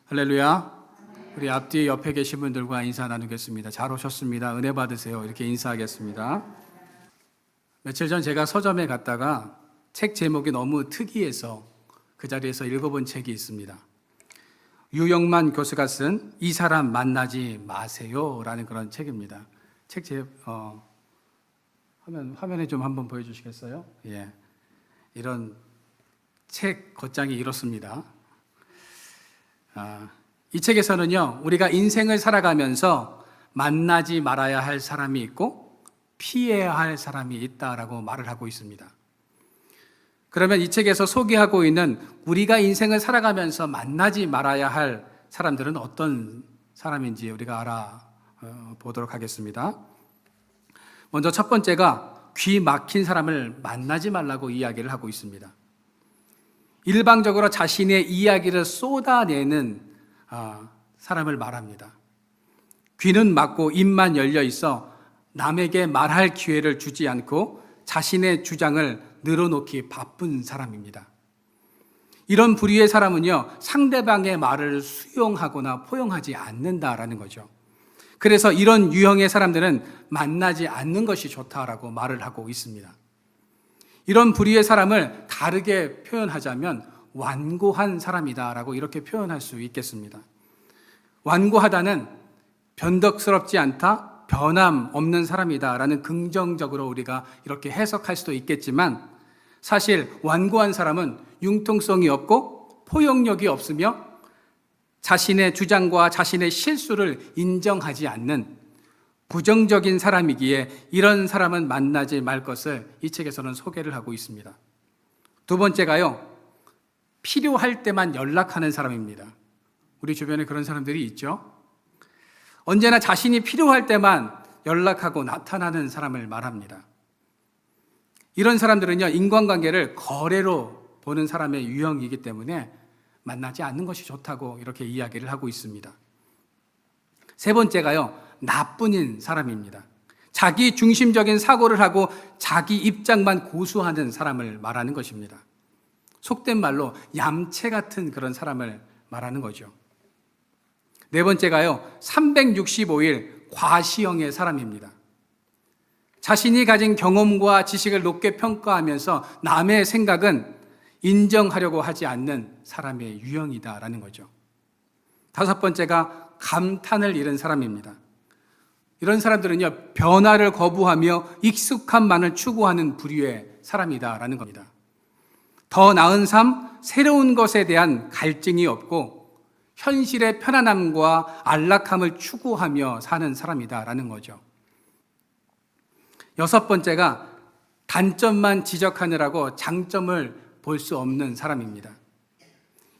할렐루야. 우리 앞뒤 옆에 계신 분들과 인사 나누겠습니다. 잘 오셨습니다. 은혜 받으세요. 이렇게 인사하겠습니다. 며칠 전 제가 서점에 갔다가 책 제목이 너무 특이해서 그 자리에서 읽어본 책이 있습니다. 유영만 교수가 쓴 이 사람 만나지 마세요 라는 그런 책입니다. 화면에 좀 한번 보여주시겠어요? 예. 이런 책 겉장이 이렇습니다. 이 책에서는요, 우리가 인생을 살아가면서 만나지 말아야 할 사람이 있고 피해야 할 사람이 있다라고 말을 하고 있습니다. 그러면 이 책에서 소개하고 있는 우리가 인생을 살아가면서 만나지 말아야 할 사람들은 어떤 사람인지 우리가 알아보도록 하겠습니다. 먼저 첫 번째가 귀 막힌 사람을 만나지 말라고 이야기를 하고 있습니다. 일방적으로 자신의 이야기를 쏟아내는 사람을 말합니다. 귀는 막고 입만 열려 있어 남에게 말할 기회를 주지 않고 자신의 주장을 늘어놓기 바쁜 사람입니다. 이런 부류의 사람은요, 상대방의 말을 수용하거나 포용하지 않는다라는 거죠. 그래서 이런 유형의 사람들은 만나지 않는 것이 좋다라고 말을 하고 있습니다. 이런 부류의 사람을 다르게 표현하자면 완고한 사람이다라고 이렇게 표현할 수 있겠습니다. 완고하다는 변덕스럽지 않다, 변함 없는 사람이다라는 긍정적으로 우리가 이렇게 해석할 수도 있겠지만 사실 완고한 사람은 융통성이 없고 포용력이 없으며 자신의 주장과 자신의 실수를 인정하지 않는 부정적인 사람이기에 이런 사람은 만나지 말 것을 이 책에서는 소개를 하고 있습니다. 두 번째가요, 필요할 때만 연락하는 사람입니다. 우리 주변에 그런 사람들이 있죠. 언제나 자신이 필요할 때만 연락하고 나타나는 사람을 말합니다. 이런 사람들은요, 인간관계를 거래로 보는 사람의 유형이기 때문에 만나지 않는 것이 좋다고 이렇게 이야기를 하고 있습니다. 세 번째가요, 나뿐인 사람입니다. 자기 중심적인 사고를 하고 자기 입장만 고수하는 사람을 말하는 것입니다. 속된 말로 얌체 같은 그런 사람을 말하는 거죠. 네 번째가요, 365일 과시형의 사람입니다. 자신이 가진 경험과 지식을 높게 평가하면서 남의 생각은 인정하려고 하지 않는 사람의 유형이다라는 거죠. 다섯 번째가 감탄을 잃은 사람입니다. 이런 사람들은요, 변화를 거부하며 익숙함만을 추구하는 부류의 사람이다라는 겁니다. 더 나은 삶, 새로운 것에 대한 갈증이 없고 현실의 편안함과 안락함을 추구하며 사는 사람이다라는 거죠. 여섯 번째가 단점만 지적하느라고 장점을 볼 수 없는 사람입니다.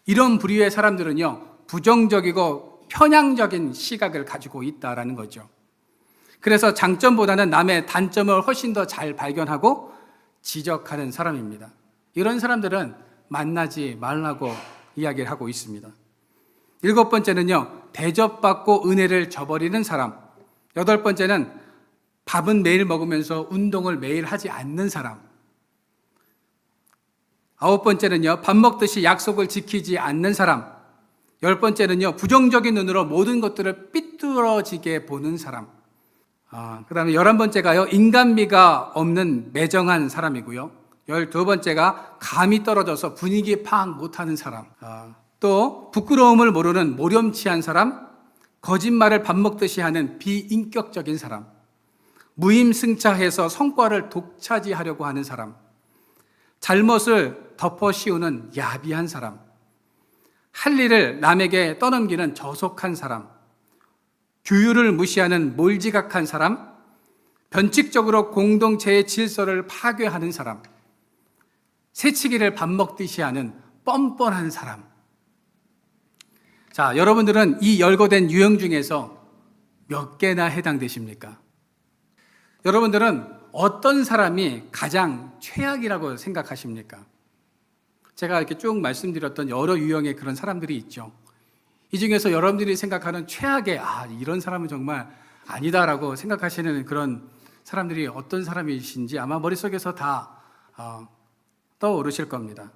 이런 부류의 사람들은요, 부정적이고 편향적인 시각을 가지고 있다라는 거죠. 그래서 장점보다는 남의 단점을 훨씬 더 잘 발견하고 지적하는 사람입니다. 이런 사람들은 만나지 말라고 이야기를 하고 있습니다. 일곱 번째는요, 대접받고 은혜를 저버리는 사람. 여덟 번째는 밥은 매일 먹으면서 운동을 매일 하지 않는 사람. 아홉 번째는요, 밥 먹듯이 약속을 지키지 않는 사람. 열 번째는요, 부정적인 눈으로 모든 것들을 삐뚤어지게 보는 사람. 그 다음에 11번째가요, 인간미가 없는 매정한 사람이고요. 12번째가 감이 떨어져서 분위기 파악 못하는 사람. 또 부끄러움을 모르는 모렴치한 사람, 거짓말을 밥 먹듯이 하는 비인격적인 사람, 무임승차해서 성과를 독차지하려고 하는 사람, 잘못을 덮어 씌우는 야비한 사람, 할 일을 남에게 떠넘기는 저속한 사람, 규율을 무시하는 몰지각한 사람, 변칙적으로 공동체의 질서를 파괴하는 사람, 새치기를 밥 먹듯이 하는 뻔뻔한 사람. 자, 여러분들은 이 열거된 유형 중에서 몇 개나 해당되십니까? 여러분들은 어떤 사람이 가장 최악이라고 생각하십니까? 제가 이렇게 쭉 말씀드렸던 여러 유형의 그런 사람들이 있죠. 이 중에서 여러분들이 생각하는 최악의 이런 사람은 정말 아니다라고 생각하시는 그런 사람들이 어떤 사람이신지 아마 머릿속에서 다 떠오르실 겁니다.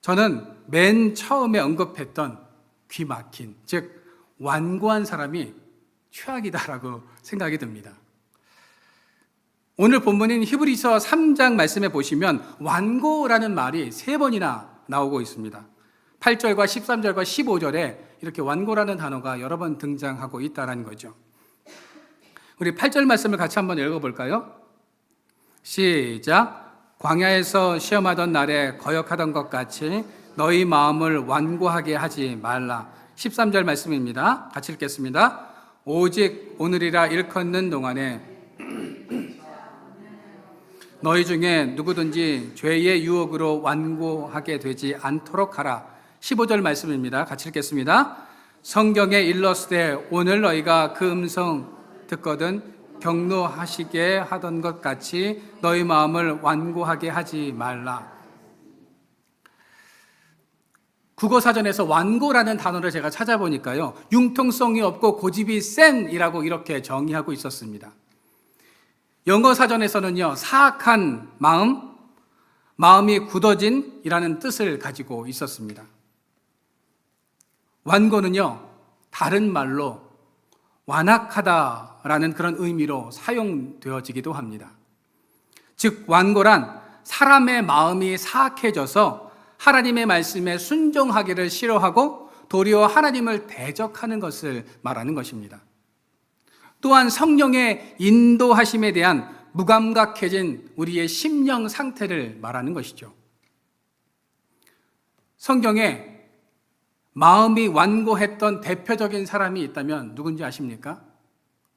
저는 맨 처음에 언급했던 귀 막힌, 즉 완고한 사람이 최악이다라고 생각이 듭니다. 오늘 본문인 히브리서 3장 말씀에 보시면 완고라는 말이 3번이나 나오고 있습니다. 8절과 13절과 15절에 이렇게 완고라는 단어가 여러 번 등장하고 있다는 거죠. 우리 8절 말씀을 같이 한번 읽어볼까요? 시작. 광야에서 시험하던 날에 거역하던 것 같이 너희 마음을 완고하게 하지 말라. 13절 말씀입니다. 같이 읽겠습니다. 오직 오늘이라 일컫는 동안에 너희 중에 누구든지 죄의 유혹으로 완고하게 되지 않도록 하라. 15절 말씀입니다. 같이 읽겠습니다. 성경에 일렀으되 오늘 너희가 그 음성 듣거든 경노하시게 하던 것 같이 너희 마음을 완고하게 하지 말라. 국어사전에서 완고라는 단어를 제가 찾아보니까요, 융통성이 없고 고집이 센이라고 이렇게 정의하고 있었습니다. 영어 사전에서는요, 사악한 마음, 마음이 굳어진이라는 뜻을 가지고 있었습니다. 완고는요, 다른 말로 완악하다라는 그런 의미로 사용되어지기도 합니다. 즉, 완고란 사람의 마음이 사악해져서 하나님의 말씀에 순종하기를 싫어하고 도리어 하나님을 대적하는 것을 말하는 것입니다. 또한 성령의 인도하심에 대한 무감각해진 우리의 심령 상태를 말하는 것이죠. 성경에 마음이 완고했던 대표적인 사람이 있다면 누군지 아십니까?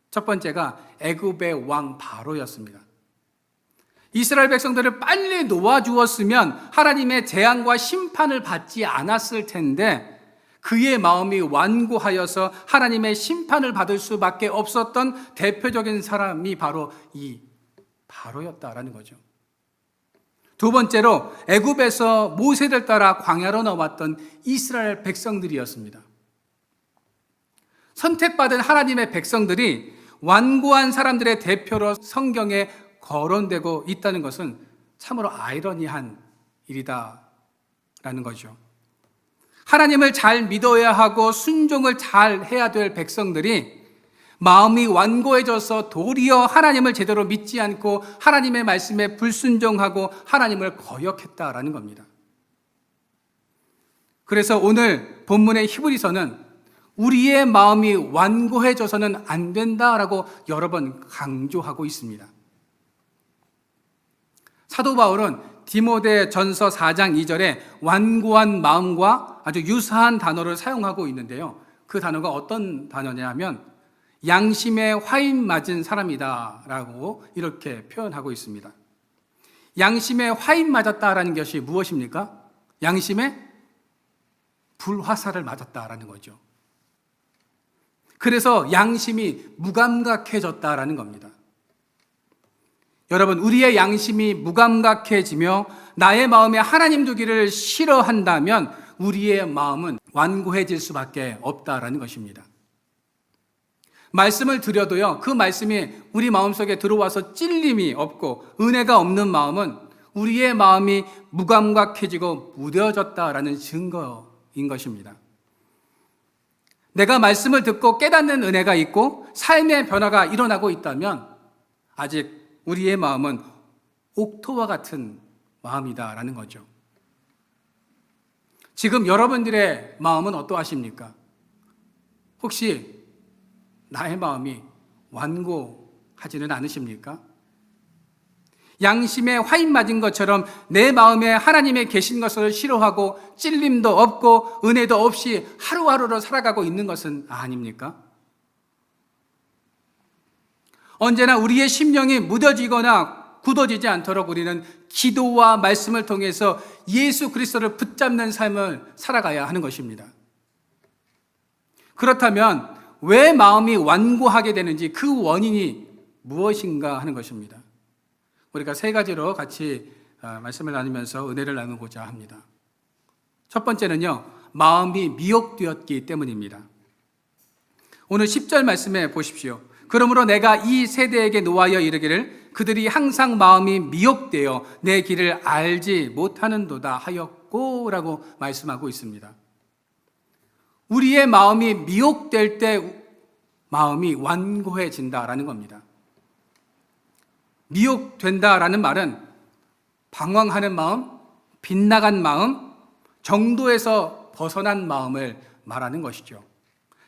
첫 번째가 애굽의 왕 바로였습니다. 이스라엘 백성들을 빨리 놓아주었으면 하나님의 재앙과 심판을 받지 않았을 텐데 그의 마음이 완고하여서 하나님의 심판을 받을 수밖에 없었던 대표적인 사람이 바로 이 바로였다라는 거죠. 두 번째로 애굽에서 모세를 따라 광야로 나왔던 이스라엘 백성들이었습니다. 선택받은 하나님의 백성들이 완고한 사람들의 대표로 성경에 거론되고 있다는 것은 참으로 아이러니한 일이다라는 거죠. 하나님을 잘 믿어야 하고 순종을 잘 해야 될 백성들이 마음이 완고해져서 도리어 하나님을 제대로 믿지 않고 하나님의 말씀에 불순종하고 하나님을 거역했다라는 겁니다. 그래서 오늘 본문의 히브리서는 우리의 마음이 완고해져서는 안 된다라고 여러 번 강조하고 있습니다. 사도 바울은 디모데 전서 4장 2절에 완고한 마음과 아주 유사한 단어를 사용하고 있는데요. 그 단어가 어떤 단어냐면 양심에 화인 맞은 사람이다라고 이렇게 표현하고 있습니다. 양심에 화인 맞았다라는 것이 무엇입니까? 양심에 불화살을 맞았다라는 거죠. 그래서 양심이 무감각해졌다라는 겁니다. 여러분, 우리의 양심이 무감각해지며 나의 마음에 하나님 두기를 싫어한다면 우리의 마음은 완고해질 수밖에 없다라는 것입니다. 말씀을 드려도요, 그 말씀이 우리 마음속에 들어와서 찔림이 없고 은혜가 없는 마음은 우리의 마음이 무감각해지고 무뎌졌다라는 증거인 것입니다. 내가 말씀을 듣고 깨닫는 은혜가 있고 삶의 변화가 일어나고 있다면 아직 우리의 마음은 옥토와 같은 마음이다라는 거죠. 지금 여러분들의 마음은 어떠하십니까? 혹시 나의 마음이 완고하지는 않으십니까? 양심에 화인 맞은 것처럼 내 마음에 하나님의 계신 것을 싫어하고 찔림도 없고 은혜도 없이 하루하루를 살아가고 있는 것은 아닙니까? 언제나 우리의 심령이 무뎌지거나 굳어지지 않도록 우리는 기도와 말씀을 통해서 예수 그리스도를 붙잡는 삶을 살아가야 하는 것입니다. 그렇다면 왜 마음이 완고하게 되는지 그 원인이 무엇인가 하는 것입니다. 우리가 세 가지로 같이 말씀을 나누면서 은혜를 나누고자 합니다. 첫 번째는요, 마음이 미혹되었기 때문입니다. 오늘 10절 말씀에 보십시오. 그러므로 내가 이 세대에게 노하여 이르기를 그들이 항상 마음이 미혹되어 내 길을 알지 못하는도다 하였고 라고 말씀하고 있습니다. 우리의 마음이 미혹될 때 마음이 완고해진다라는 겁니다. 미혹된다라는 말은 방황하는 마음, 빗나간 마음, 정도에서 벗어난 마음을 말하는 것이죠.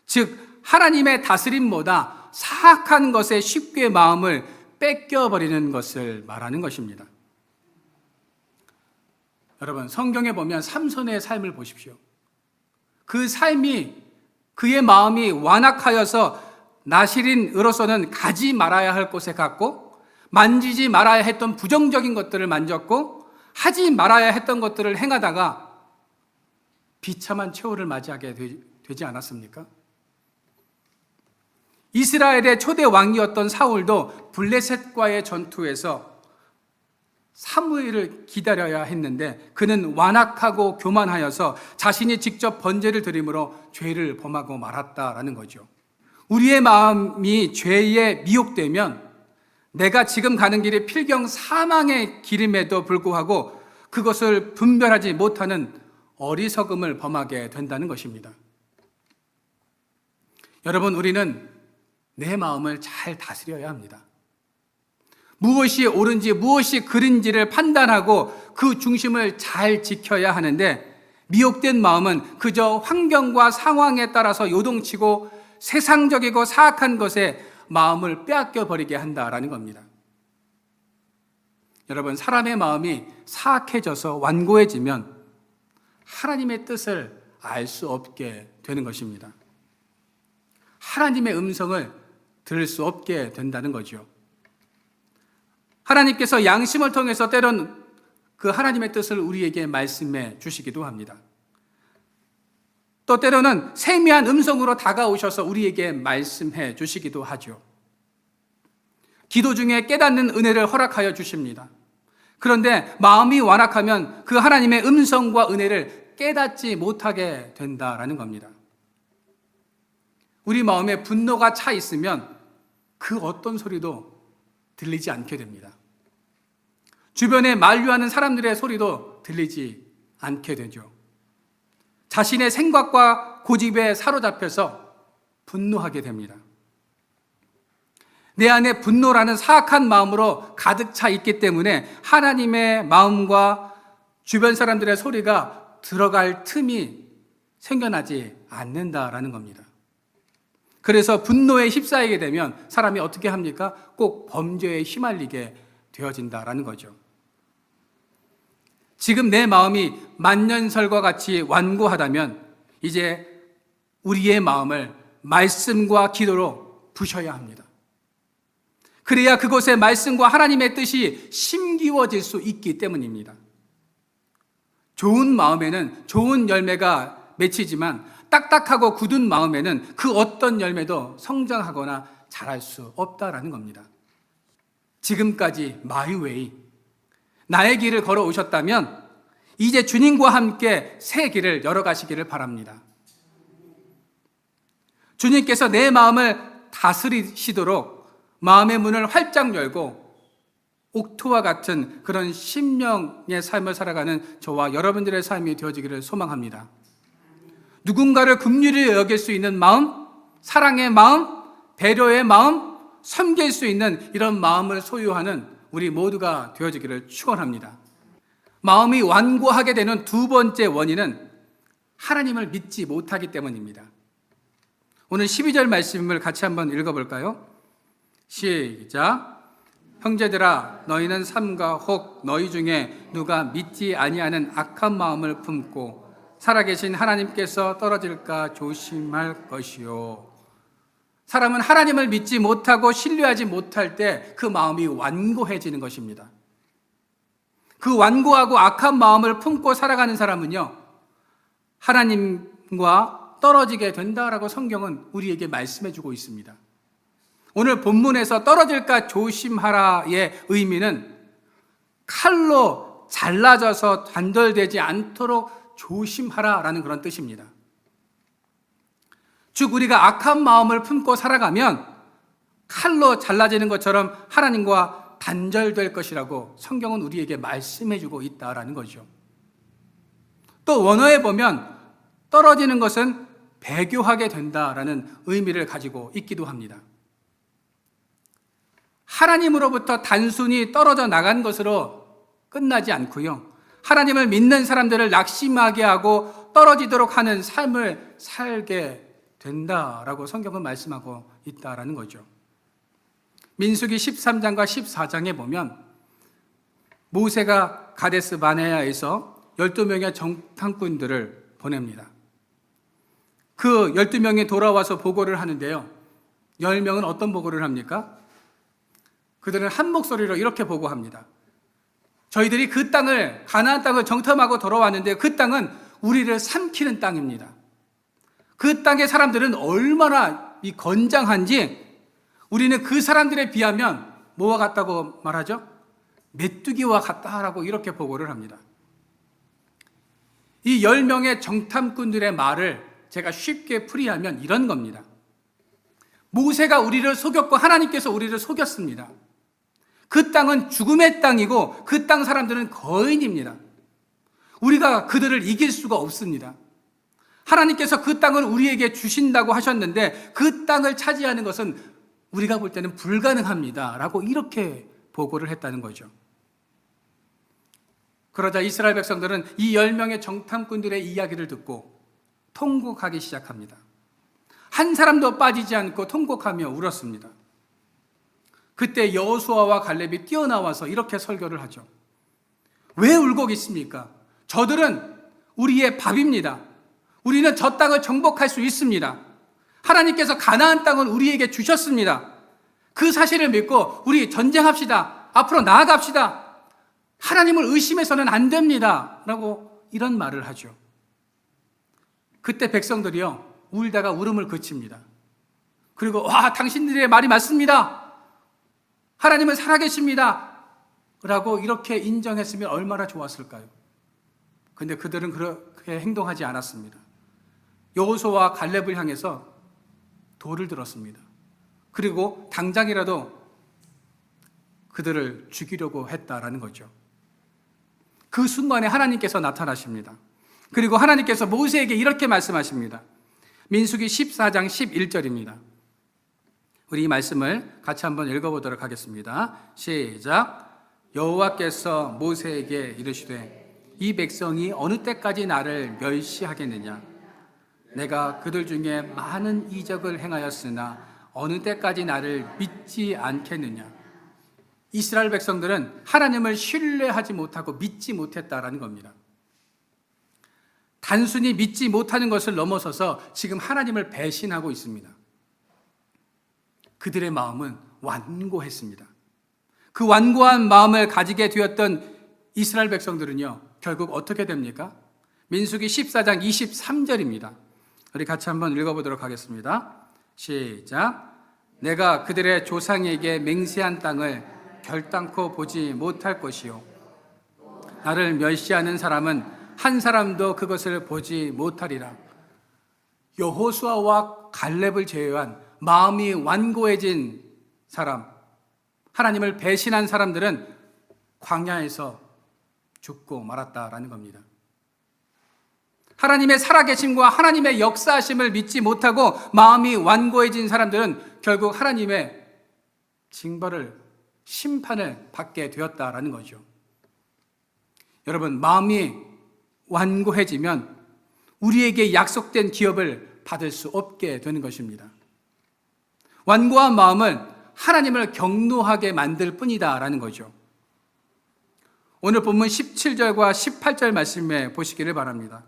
즉 하나님의 다스림보다 사악한 것에 쉽게 마음을 뺏겨버리는 것을 말하는 것입니다. 여러분, 성경에 보면 삼손의 삶을 보십시오. 그 삶이, 그의 마음이 완악하여서 나실인으로서는 가지 말아야 할 곳에 갔고, 만지지 말아야 했던 부정적인 것들을 만졌고, 하지 말아야 했던 것들을 행하다가 비참한 최후를 맞이하게 되지 않았습니까? 이스라엘의 초대 왕이었던 사울도 블레셋과의 전투에서 사무엘을 기다려야 했는데 그는 완악하고 교만하여서 자신이 직접 번제를 드림으로 죄를 범하고 말았다라는 거죠. 우리의 마음이 죄에 미혹되면 내가 지금 가는 길이 필경 사망의 길임에도 불구하고 그것을 분별하지 못하는 어리석음을 범하게 된다는 것입니다. 여러분, 우리는 내 마음을 잘 다스려야 합니다. 무엇이 옳은지 무엇이 그른지를 판단하고 그 중심을 잘 지켜야 하는데, 미혹된 마음은 그저 환경과 상황에 따라서 요동치고 세상적이고 사악한 것에 마음을 빼앗겨 버리게 한다라는 겁니다. 여러분, 사람의 마음이 사악해져서 완고해지면 하나님의 뜻을 알 수 없게 되는 것입니다. 하나님의 음성을 들을 수 없게 된다는 거죠. 하나님께서 양심을 통해서 때론 그 하나님의 뜻을 우리에게 말씀해 주시기도 합니다. 또 때로는 세미한 음성으로 다가오셔서 우리에게 말씀해 주시기도 하죠. 기도 중에 깨닫는 은혜를 허락하여 주십니다. 그런데 마음이 완악하면 그 하나님의 음성과 은혜를 깨닫지 못하게 된다라는 겁니다. 우리 마음에 분노가 차 있으면 그 어떤 소리도 들리지 않게 됩니다. 주변에 만류하는 사람들의 소리도 들리지 않게 되죠. 자신의 생각과 고집에 사로잡혀서 분노하게 됩니다. 내 안에 분노라는 사악한 마음으로 가득 차 있기 때문에 하나님의 마음과 주변 사람들의 소리가 들어갈 틈이 생겨나지 않는다라는 겁니다. 그래서 분노에 휩싸이게 되면 사람이 어떻게 합니까? 꼭 범죄에 휘말리게 되어진다라는 거죠. 지금 내 마음이 만년설과 같이 완고하다면 이제 우리의 마음을 말씀과 기도로 부셔야 합니다. 그래야 그곳에 말씀과 하나님의 뜻이 심기워질 수 있기 때문입니다. 좋은 마음에는 좋은 열매가 맺히지만 딱딱하고 굳은 마음에는 그 어떤 열매도 성장하거나 자랄 수 없다라는 겁니다. 지금까지 마이웨이, 나의 길을 걸어오셨다면 이제 주님과 함께 새 길을 열어가시기를 바랍니다. 주님께서 내 마음을 다스리시도록 마음의 문을 활짝 열고 옥토와 같은 그런 심령의 삶을 살아가는 저와 여러분들의 삶이 되어지기를 소망합니다. 누군가를 긍휼히 여길 수 있는 마음, 사랑의 마음, 배려의 마음, 섬길 수 있는 이런 마음을 소유하는 우리 모두가 되어지기를 축원합니다. 마음이 완고하게 되는 두 번째 원인은 하나님을 믿지 못하기 때문입니다. 오늘 12절 말씀을 같이 한번 읽어볼까요? 시작. 형제들아, 너희는 삼가 혹 너희 중에 누가 믿지 아니하는 악한 마음을 품고 살아계신 하나님께서 떨어질까 조심할 것이요. 사람은 하나님을 믿지 못하고 신뢰하지 못할 때 그 마음이 완고해지는 것입니다. 그 완고하고 악한 마음을 품고 살아가는 사람은요, 하나님과 떨어지게 된다라고 성경은 우리에게 말씀해 주고 있습니다. 오늘 본문에서 떨어질까 조심하라의 의미는 칼로 잘라져서 단절되지 않도록 조심하라라는 그런 뜻입니다. 즉 우리가 악한 마음을 품고 살아가면 칼로 잘라지는 것처럼 하나님과 단절될 것이라고 성경은 우리에게 말씀해 주고 있다라는 거죠. 또 원어에 보면 떨어지는 것은 배교하게 된다라는 의미를 가지고 있기도 합니다. 하나님으로부터 단순히 떨어져 나간 것으로 끝나지 않고요. 하나님을 믿는 사람들을 낙심하게 하고 떨어지도록 하는 삶을 살게 된다라고 성경은 말씀하고 있다라는 거죠. 민수기 13장과 14장에 보면 모세가 가데스 바네아에서 12명의 정탐꾼들을 보냅니다. 그 12명이 돌아와서 보고를 하는데요. 10명은 어떤 보고를 합니까? 그들은 한 목소리로 이렇게 보고합니다. 저희들이 그 땅을, 가나안 땅을 정탐하고 돌아왔는데 그 땅은 우리를 삼키는 땅입니다. 그 땅의 사람들은 얼마나 건장한지 우리는 그 사람들에 비하면 뭐와 같다고 말하죠? 메뚜기와 같다라고 이렇게 보고를 합니다. 이 10명의 정탐꾼들의 말을 제가 쉽게 풀이하면 이런 겁니다. 모세가 우리를 속였고 하나님께서 우리를 속였습니다. 그 땅은 죽음의 땅이고 그 땅 사람들은 거인입니다. 우리가 그들을 이길 수가 없습니다. 하나님께서 그 땅을 우리에게 주신다고 하셨는데 그 땅을 차지하는 것은 우리가 볼 때는 불가능합니다 라고 이렇게 보고를 했다는 거죠. 그러자 이스라엘 백성들은 이 10명의 정탐꾼들의 이야기를 듣고 통곡하기 시작합니다. 한 사람도 빠지지 않고 통곡하며 울었습니다. 그때 여호수아와 갈렙이 뛰어나와서 이렇게 설교를 하죠. 왜 울고 있습니까? 저들은 우리의 밥입니다. 우리는 저 땅을 정복할 수 있습니다. 하나님께서 가나안 땅을 우리에게 주셨습니다. 그 사실을 믿고 우리 전쟁합시다. 앞으로 나아갑시다. 하나님을 의심해서는 안 됩니다. 라고 이런 말을 하죠. 그때 백성들이요, 울다가 울음을 그칩니다. 그리고 당신들의 말이 맞습니다. 하나님은 살아계십니다. 라고 이렇게 인정했으면 얼마나 좋았을까요? 근데 그들은 그렇게 행동하지 않았습니다. 여호수아와 갈렙을 향해서 돌을 들었습니다. 그리고 당장이라도 그들을 죽이려고 했다라는 거죠. 그 순간에 하나님께서 나타나십니다. 그리고 하나님께서 모세에게 이렇게 말씀하십니다. 민수기 14장 11절입니다. 우리 이 말씀을 같이 한번 읽어보도록 하겠습니다. 시작. 여호와께서 모세에게 이르시되 이 백성이 어느 때까지 나를 멸시하겠느냐? 내가 그들 중에 많은 이적을 행하였으나 어느 때까지 나를 믿지 않겠느냐? 이스라엘 백성들은 하나님을 신뢰하지 못하고 믿지 못했다라는 겁니다. 단순히 믿지 못하는 것을 넘어서서 지금 하나님을 배신하고 있습니다. 그들의 마음은 완고했습니다. 그 완고한 마음을 가지게 되었던 이스라엘 백성들은요, 결국 어떻게 됩니까? 민수기 14장 23절입니다. 우리 같이 한번 읽어보도록 하겠습니다. 시작. 내가 그들의 조상에게 맹세한 땅을 결단코 보지 못할 것이요 나를 멸시하는 사람은 한 사람도 그것을 보지 못하리라. 여호수아와 갈렙을 제외한 마음이 완고해진 사람, 하나님을 배신한 사람들은 광야에서 죽고 말았다라는 겁니다. 하나님의 살아계심과 하나님의 역사하심을 믿지 못하고 마음이 완고해진 사람들은 결국 하나님의 징벌을, 심판을 받게 되었다라는 거죠. 여러분, 마음이 완고해지면 우리에게 약속된 기업을 받을 수 없게 되는 것입니다. 완고한 마음은 하나님을 경노하게 만들 뿐이다라는 거죠. 오늘 본문 17절과 18절 말씀에 보시기를 바랍니다.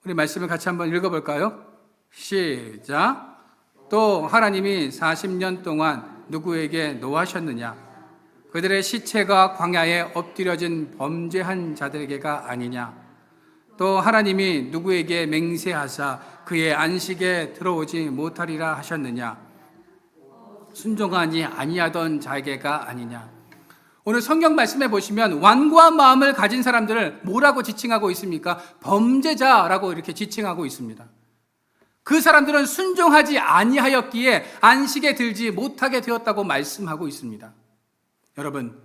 우리 말씀을 같이 한번 읽어볼까요? 시작. 또 하나님이 40년 동안 누구에게 노하셨느냐? 그들의 시체가 광야에 엎드려진 범죄한 자들에게가 아니냐? 또 하나님이 누구에게 맹세하사 그의 안식에 들어오지 못하리라 하셨느냐? 순종하니 아니하던 자에게가 아니냐? 오늘 성경 말씀에 보시면 완고한 마음을 가진 사람들을 뭐라고 지칭하고 있습니까? 범죄자라고 이렇게 지칭하고 있습니다. 그 사람들은 순종하지 아니하였기에 안식에 들지 못하게 되었다고 말씀하고 있습니다. 여러분,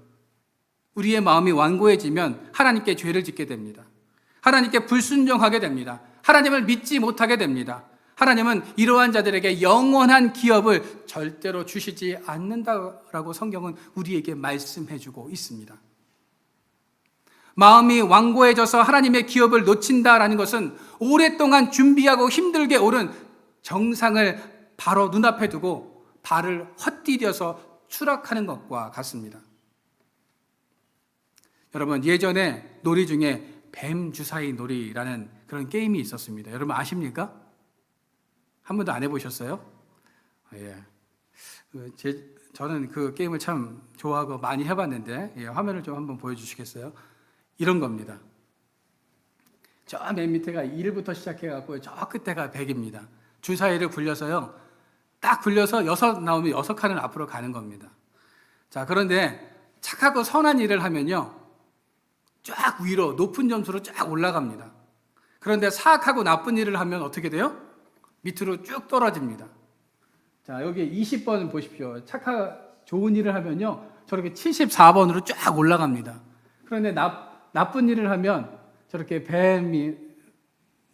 우리의 마음이 완고해지면 하나님께 죄를 짓게 됩니다. 하나님께 불순종하게 됩니다. 하나님을 믿지 못하게 됩니다. 하나님은 이러한 자들에게 영원한 기업을 절대로 주시지 않는다라고 성경은 우리에게 말씀해주고 있습니다. 마음이 완고해져서 하나님의 기업을 놓친다라는 것은 오랫동안 준비하고 힘들게 오른 정상을 바로 눈앞에 두고 발을 헛디뎌서 추락하는 것과 같습니다. 여러분, 예전에 놀이 중에 뱀 주사위 놀이라는 그런 게임이 있었습니다. 여러분 아십니까? 한 번도 안 해보셨어요? 예. 저는 그 게임을 참 좋아하고 많이 해봤는데, 화면을 좀 한번 보여주시겠어요? 이런 겁니다. 저 맨 밑에가 1부터 시작해갖고 저 끝에가 100입니다. 주사위를 굴려서요, 딱 굴려서 6 나오면 6칸을 앞으로 가는 겁니다. 자, 그런데 착하고 선한 일을 하면요, 쫙 위로 높은 점수로 쫙 올라갑니다. 그런데 사악하고 나쁜 일을 하면 어떻게 돼요? 밑으로 쭉 떨어집니다. 자, 여기 20번 보십시오. 좋은 일을 하면요, 저렇게 74번으로 쫙 올라갑니다. 그런데 나쁜 일을 하면 저렇게 뱀이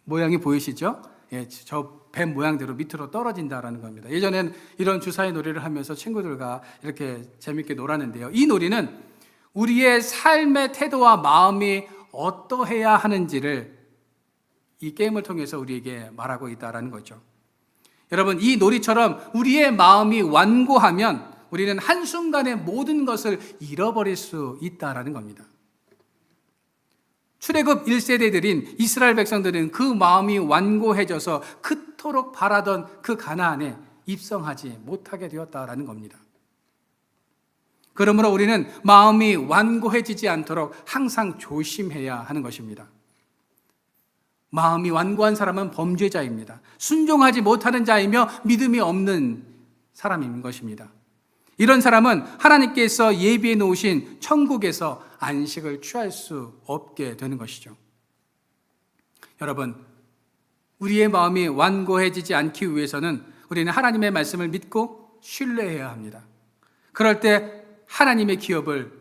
모양이 보이시죠? 예, 저 뱀 모양대로 밑으로 떨어진다라는 겁니다. 예전엔 이런 주사위 놀이를 하면서 친구들과 이렇게 재밌게 놀았는데요. 이 놀이는 우리의 삶의 태도와 마음이 어떠해야 하는지를 이 게임을 통해서 우리에게 말하고 있다라는 거죠. 여러분, 이 놀이처럼 우리의 마음이 완고하면 우리는 한순간에 모든 것을 잃어버릴 수 있다라는 겁니다. 출애굽 1세대들인 이스라엘 백성들은 그 마음이 완고해져서 그토록 바라던 그 가나안에 입성하지 못하게 되었다라는 겁니다. 그러므로 우리는 마음이 완고해지지 않도록 항상 조심해야 하는 것입니다. 마음이 완고한 사람은 범죄자입니다. 순종하지 못하는 자이며 믿음이 없는 사람인 것입니다. 이런 사람은 하나님께서 예비해 놓으신 천국에서 안식을 취할 수 없게 되는 것이죠. 여러분, 우리의 마음이 완고해지지 않기 위해서는 우리는 하나님의 말씀을 믿고 신뢰해야 합니다. 그럴 때 하나님의 기업을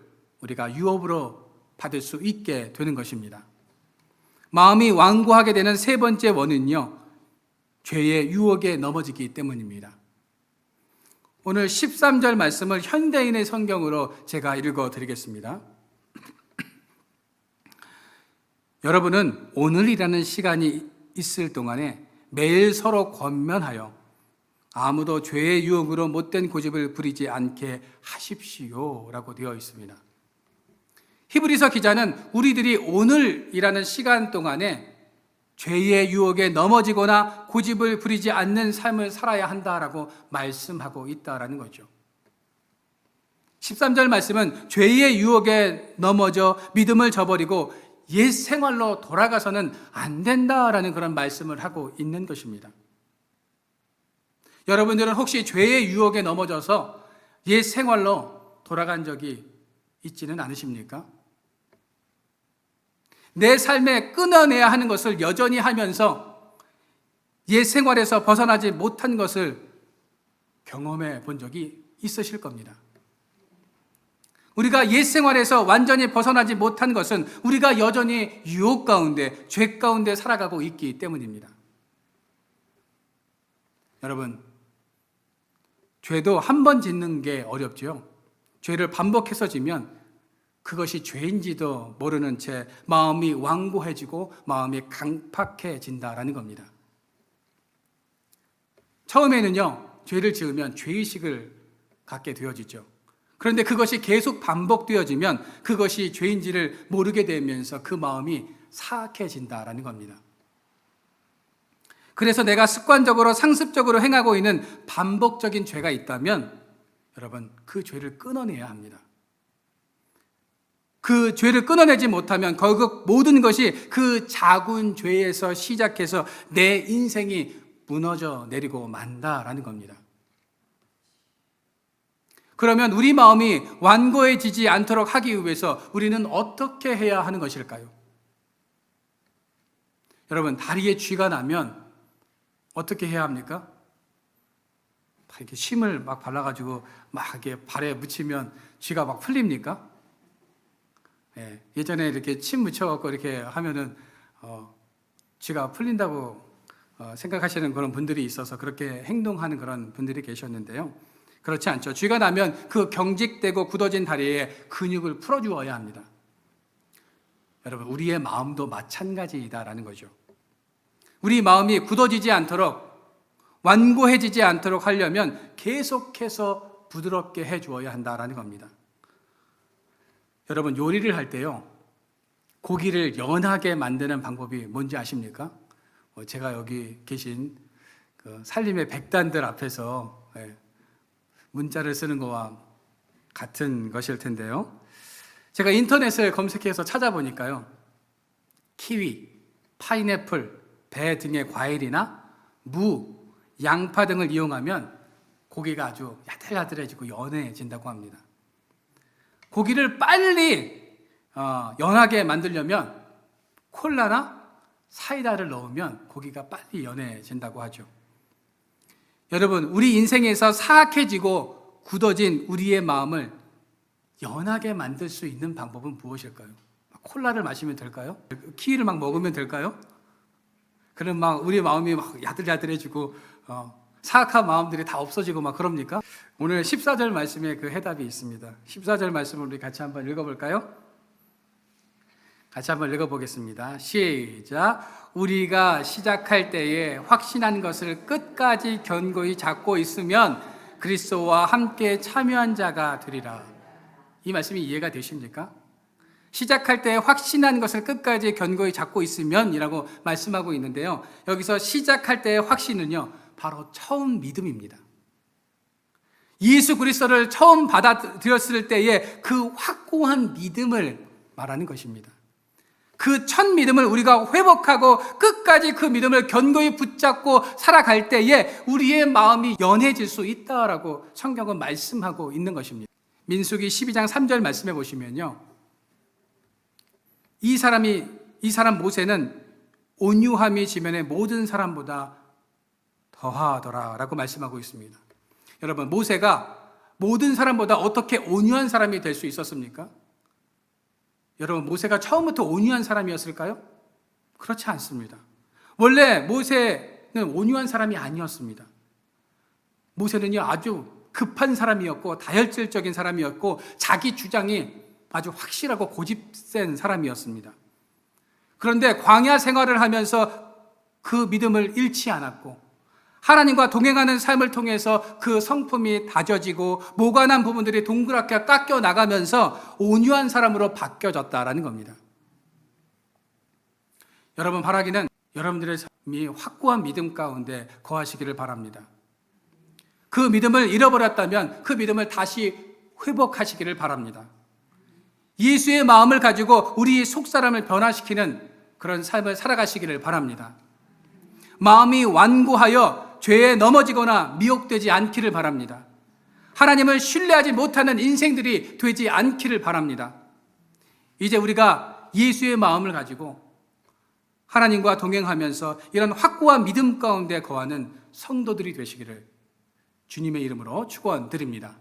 우리가 유업으로 받을 수 있게 되는 것입니다. 마음이 완고하게 되는 세 번째 원인은요, 죄의 유혹에 넘어지기 때문입니다. 오늘 13절 말씀을 현대인의 성경으로 제가 읽어드리겠습니다. 여러분은 오늘이라는 시간이 있을 동안에 매일 서로 권면하여 아무도 죄의 유혹으로 못된 고집을 부리지 않게 하십시오 라고 되어 있습니다. 히브리서 기자는 우리들이 오늘이라는 시간 동안에 죄의 유혹에 넘어지거나 고집을 부리지 않는 삶을 살아야 한다라고 말씀하고 있다라는 거죠. 13절 말씀은 죄의 유혹에 넘어져 믿음을 저버리고 옛 생활로 돌아가서는 안 된다라는 그런 말씀을 하고 있는 것입니다. 여러분들은 혹시 죄의 유혹에 넘어져서 옛 생활로 돌아간 적이 있지는 않으십니까? 내 삶에 끊어내야 하는 것을 여전히 하면서 옛 생활에서 벗어나지 못한 것을 경험해 본 적이 있으실 겁니다. 우리가 옛 생활에서 완전히 벗어나지 못한 것은 우리가 여전히 유혹 가운데, 죄 가운데 살아가고 있기 때문입니다. 여러분, 죄도 한 번 짓는 게 어렵죠. 죄를 반복해서 지면 그것이 죄인지도 모르는 채 마음이 완고해지고 마음이 강팍해진다라는 겁니다. 처음에는요, 죄를 지으면 죄의식을 갖게 되어지죠. 그런데 그것이 계속 반복되어지면 그것이 죄인지를 모르게 되면서 그 마음이 사악해진다라는 겁니다. 그래서 내가 습관적으로 상습적으로 행하고 있는 반복적인 죄가 있다면 여러분, 그 죄를 끊어내야 합니다. 그 죄를 끊어내지 못하면 결국 모든 것이 그 작은 죄에서 시작해서 내 인생이 무너져 내리고 만다라는 겁니다. 그러면 우리 마음이 완고해지지 않도록 하기 위해서 우리는 어떻게 해야 하는 것일까요? 여러분, 다리에 쥐가 나면 어떻게 해야 합니까? 이렇게 침을 막 발라가지고 막 이렇게 발에 묻히면 쥐가 막 풀립니까? 예전에 이렇게 침 묻혀갖고 이렇게 하면은 쥐가 풀린다고 생각하시는 그런 분들이 있어서 그렇게 행동하는 그런 분들이 계셨는데요. 그렇지 않죠. 쥐가 나면 그 경직되고 굳어진 다리에 근육을 풀어주어야 합니다. 여러분, 우리의 마음도 마찬가지이다라는 거죠. 우리 마음이 굳어지지 않도록, 완고해지지 않도록 하려면 계속해서 부드럽게 해주어야 한다라는 겁니다. 여러분, 요리를 할 때요, 고기를 연하게 만드는 방법이 뭔지 아십니까? 제가 여기 계신 그 살림의 백단들 앞에서 문자를 쓰는 거와 같은 것일 텐데요. 제가 인터넷을 검색해서 찾아보니까요, 키위, 파인애플, 배 등의 과일이나 무, 양파 등을 이용하면 고기가 아주 야들야들해지고 연해진다고 합니다. 고기를 빨리 연하게 만들려면 콜라나 사이다를 넣으면 고기가 빨리 연해진다고 하죠. 여러분, 우리 인생에서 사악해지고 굳어진 우리의 마음을 연하게 만들 수 있는 방법은 무엇일까요? 콜라를 마시면 될까요? 키위를 막 먹으면 될까요? 그럼 막 우리 마음이 막 야들야들해지고 사악한 마음들이 다 없어지고 막 그럽니까? 오늘 14절 말씀에 그 해답이 있습니다. 14절 말씀을 우리 같이 한번 읽어볼까요? 같이 한번 읽어보겠습니다. 시작. 우리가 시작할 때에 확신한 것을 끝까지 견고히 잡고 있으면 그리스도와 함께 참여한 자가 되리라. 이 말씀이 이해가 되십니까? 시작할 때 확신한 것을 끝까지 견고히 잡고 있으면 이라고 말씀하고 있는데요. 여기서 시작할 때의 확신은요, 바로 처음 믿음입니다. 예수 그리스도를 처음 받아들였을 때의 그 확고한 믿음을 말하는 것입니다. 그 첫 믿음을 우리가 회복하고 끝까지 그 믿음을 견고히 붙잡고 살아갈 때에 우리의 마음이 연해질 수 있다라고 성경은 말씀하고 있는 것입니다. 민수기 12장 3절 말씀해 보시면요, 이 사람 모세는 온유함이 지면의 모든 사람보다 더하더라라고 말씀하고 있습니다. 여러분, 모세가 모든 사람보다 어떻게 온유한 사람이 될 수 있었습니까? 여러분, 모세가 처음부터 온유한 사람이었을까요? 그렇지 않습니다. 원래 모세는 온유한 사람이 아니었습니다. 모세는요, 아주 급한 사람이었고 다혈질적인 사람이었고 자기 주장이 아주 확실하고 고집센 사람이었습니다. 그런데 광야 생활을 하면서 그 믿음을 잃지 않았고 하나님과 동행하는 삶을 통해서 그 성품이 다져지고 모관한 부분들이 동그랗게 깎여 나가면서 온유한 사람으로 바뀌어졌다라는 겁니다. 여러분, 바라기는 여러분들의 삶이 확고한 믿음 가운데 거하시기를 바랍니다. 그 믿음을 잃어버렸다면 그 믿음을 다시 회복하시기를 바랍니다. 예수의 마음을 가지고 우리 속사람을 변화시키는 그런 삶을 살아가시기를 바랍니다. 마음이 완고하여 죄에 넘어지거나 미혹되지 않기를 바랍니다. 하나님을 신뢰하지 못하는 인생들이 되지 않기를 바랍니다. 이제 우리가 예수의 마음을 가지고 하나님과 동행하면서 이런 확고한 믿음 가운데 거하는 성도들이 되시기를 주님의 이름으로 축원드립니다.